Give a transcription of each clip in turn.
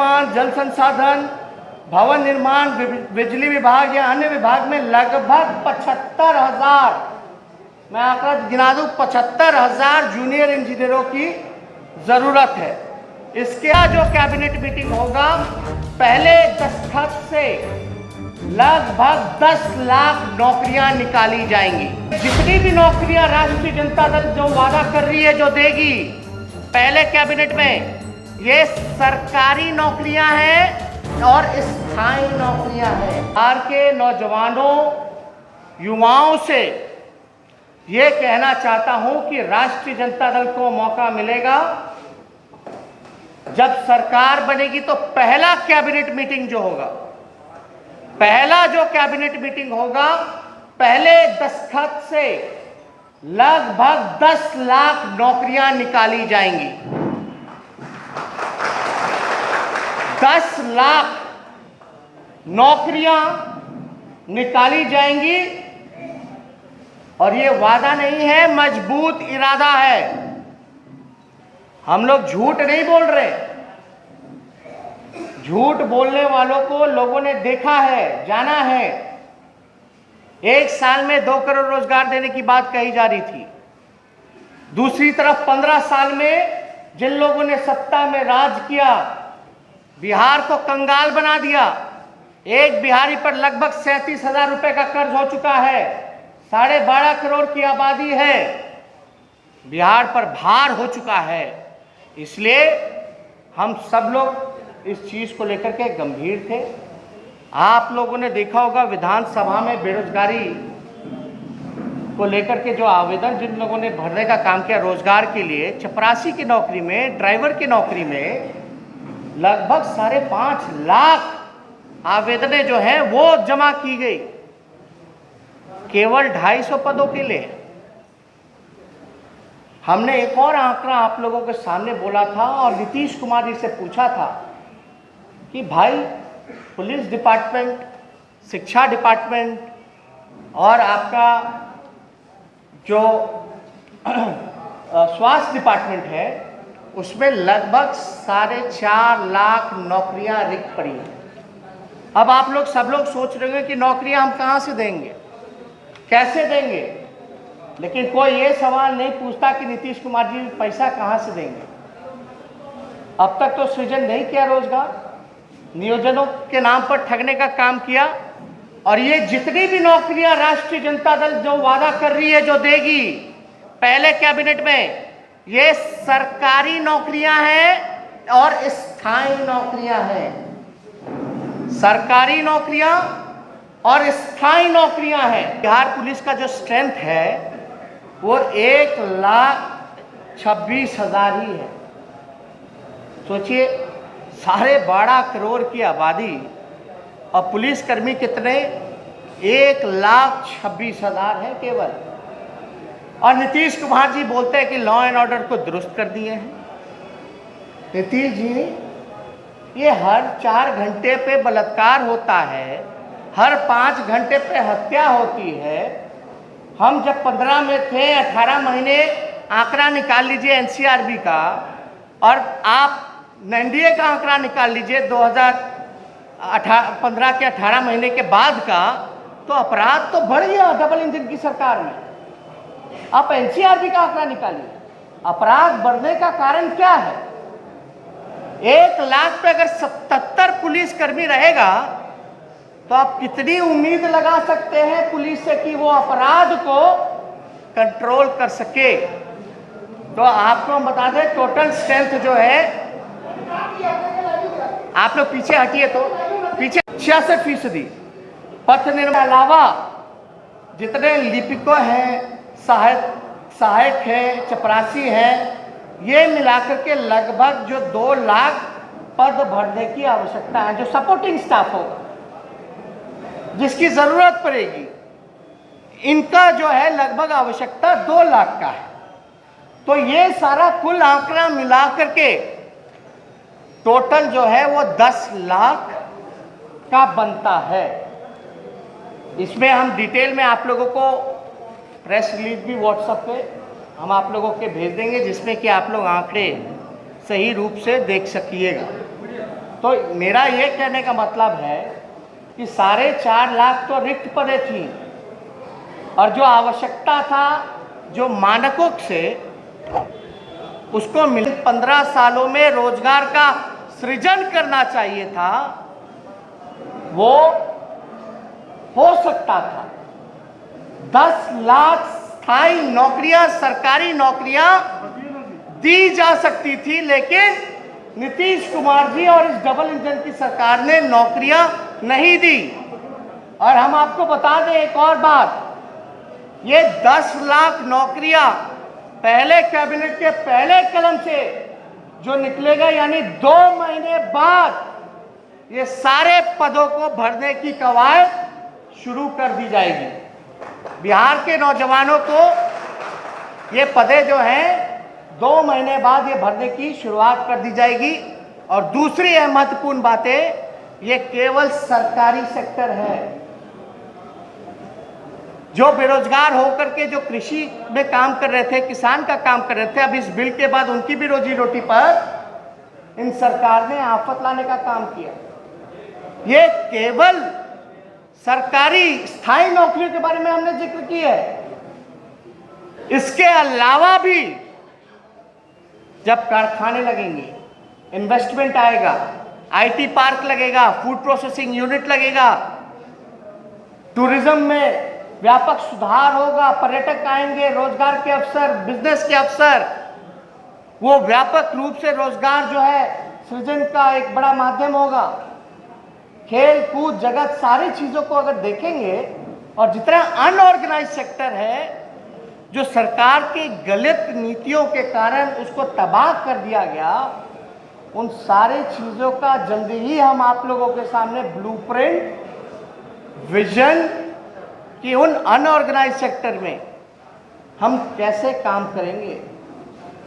निर्माण, जल संसाधन, भवन निर्माण, बिजली विभाग या अन्य विभाग में लगभग 75,000, मैं आंकड़ा गिना दूं, 75,000 जूनियर इंजीनियरों की जरूरत है। इसके जो कैबिनेट मीटिंग होगा, पहले दस्तखत से लगभग 10 लाख नौकरियां निकाली जाएंगी। जितनी भी नौकरियां राष्ट्रीय जनता दल जो वादा कर रही है, जो देगी पहले कैबिनेट में, ये सरकारी नौकरियां हैं और स्थायी नौकरियां हैं। बिहार के नौजवानों, युवाओं से ये कहना चाहता हूं कि राष्ट्रीय जनता दल को मौका मिलेगा, जब सरकार बनेगी तो पहला कैबिनेट मीटिंग जो होगा, पहला जो कैबिनेट मीटिंग होगा, पहले दस्तखत से लगभग 10 लाख नौकरियां निकाली जाएंगी। 10 लाख नौकरियां निकाली जाएंगी और ये वादा नहीं है, मजबूत इरादा है। हम लोग झूठ नहीं बोल रहे। झूठ बोलने वालों को लोगों ने देखा है, जाना है। एक साल में 2 करोड़ रोजगार देने की बात कही जा रही थी। दूसरी तरफ 15 साल में जिन लोगों ने सत्ता में राज किया, बिहार को कंगाल बना दिया। एक बिहारी पर लगभग 37,000 रुपए का कर्ज हो चुका है। 12.5 करोड़ की आबादी है। बिहार पर भार हो चुका है। इसलिए हम सब लोग इस चीज को लेकर के गंभीर थे। आप लोगों ने देखा होगा विधानसभा में बेरोजगारी को लेकर के जो आवेदन जिन लोगों ने भरने का काम किया रोजगार के लिए, चपरासी की नौकरी में, ड्राइवर की नौकरी में लगभग 5.5 लाख आवेदनें जो हैं वो जमा की गई, केवल 250 पदों के लिए। हमने एक और आंकड़ा आप लोगों के सामने बोला था और नीतीश कुमार जी से पूछा था कि भाई पुलिस डिपार्टमेंट, शिक्षा डिपार्टमेंट और आपका जो स्वास्थ्य डिपार्टमेंट है, उसमें लगभग 4.5 लाख नौकरियां रिक्त पड़ी हैं। अब आप लोग सब लोग सोच रहे हैं कि नौकरियां हम कहां से देंगे, कैसे देंगे, लेकिन कोई ये सवाल नहीं पूछता कि नीतीश कुमार जी पैसा कहां से देंगे। अब तक तो सृजन नहीं किया रोजगार, नियोजनों के नाम पर ठगने का काम किया। और ये जितनी भी नौकरियां राष्ट्रीय जनता दल जो वादा कर रही है, जो देगी पहले कैबिनेट में, ये सरकारी नौकरियां हैं और स्थायी नौकरियां हैं। सरकारी नौकरियां और स्थायी नौकरियां हैं। बिहार पुलिस का जो स्ट्रेंथ है वो 1,26,000 ही है। सोचिए, 12.5 करोड़ की आबादी और पुलिसकर्मी कितने, 1,26,000 है केवल। और नीतीश कुमार जी बोलते हैं कि लॉ एंड ऑर्डर को दुरुस्त कर दिए हैं। नीतीश जी, ये हर 4 घंटे पे बलात्कार होता है, हर 5 घंटे पे हत्या होती है। हम जब 15 में थे, 18 महीने आंकड़ा निकाल लीजिए एनसीआरबी का, और आप एनडीए का आंकड़ा निकाल लीजिए 2015 के 18 महीने के बाद का, तो अपराध तो बढ़ गया डबल इंजन की सरकार में। आप एनसीआरबी का आंकड़ा निकालिए, अपराध बढ़ने का कारण क्या है? 1 लाख पे अगर 77 पुलिसकर्मी रहेगा तो आप कितनी उम्मीद लगा सकते हैं पुलिस से कि वो अपराध को कंट्रोल कर सके? तो आपको हम बता दें, टोटल स्ट्रेंथ जो है, आप लोग पीछे हटिए, तो पीछे 66% पथ निर्माण के अलावा जितने लिपिकों हैं, सहायक हैं, चपरासी हैं, ये मिलाकर के लगभग जो 2 लाख पद भरने की आवश्यकता है, जो सपोर्टिंग स्टाफ होगा, जिसकी जरूरत पड़ेगी, इनका जो है लगभग आवश्यकता 2 लाख का है। तो ये सारा कुल आंकड़ा मिला करके टोटल जो है वो 10 लाख का बनता है। इसमें हम डिटेल में आप लोगों को प्रेस रिलीज भी व्हाट्सएप पे हम आप लोगों के भेज देंगे, जिसमें कि आप लोग आंकड़े सही रूप से देख सकिएगा। तो मेरा ये कहने का मतलब है कि 4.5 लाख तो रिक्त पदें थी और जो आवश्यकता था, जो मानकों से उसको मिले 15 सालों में रोजगार का सृजन करना चाहिए था, वो हो सकता था। 10 लाख स्थायी नौकरियां, सरकारी नौकरियां दी जा सकती थी, लेकिन नीतीश कुमार जी और इस डबल इंजन की सरकार ने नौकरियां नहीं दी। और हम आपको बता दें एक और बात, ये 10 लाख नौकरियां पहले कैबिनेट के पहले कलम से जो निकलेगा, यानी 2 महीने बाद ये सारे पदों को भरने की कवायद शुरू कर दी जाएगी। बिहार के नौजवानों को ये पदें जो हैं 2 महीने बाद ये भरने की शुरुआत कर दी जाएगी। और दूसरी महत्वपूर्ण बातें, ये केवल सरकारी सेक्टर है। जो बेरोजगार होकर के जो कृषि में काम कर रहे थे, किसान का काम कर रहे थे, अब इस बिल के बाद उनकी भी रोजी रोटी पर इन सरकार ने आफत लाने का काम किया। ये केवल सरकारी स्थायी नौकरियों के बारे में हमने जिक्र किया है। इसके अलावा भी जब कारखाने लगेंगे, इन्वेस्टमेंट आएगा, आईटी पार्क लगेगा, फूड प्रोसेसिंग यूनिट लगेगा, टूरिज्म में व्यापक सुधार होगा, पर्यटक आएंगे, रोजगार के अवसर, बिजनेस के अवसर, वो व्यापक रूप से रोजगार जो है सृजन का एक बड़ा माध्यम होगा। खेल कूद जगत, सारी चीजों को अगर देखेंगे, और जितना अनऑर्गेनाइज सेक्टर है जो सरकार की गलत नीतियों के कारण उसको तबाह कर दिया गया, उन सारी चीजों का जल्दी ही हम आप लोगों के सामने ब्लूप्रिंट, विजन कि उन अनऑर्गेनाइज सेक्टर में हम कैसे काम करेंगे,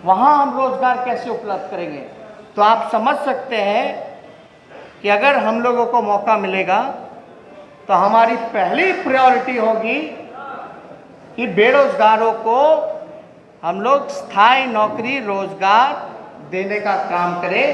वहां हम रोजगार कैसे उपलब्ध करेंगे। तो आप समझ सकते हैं कि अगर हम लोगों को मौका मिलेगा तो हमारी पहली प्रायोरिटी होगी कि बेरोजगारों को हम लोग स्थायी नौकरी, रोजगार देने का काम करें।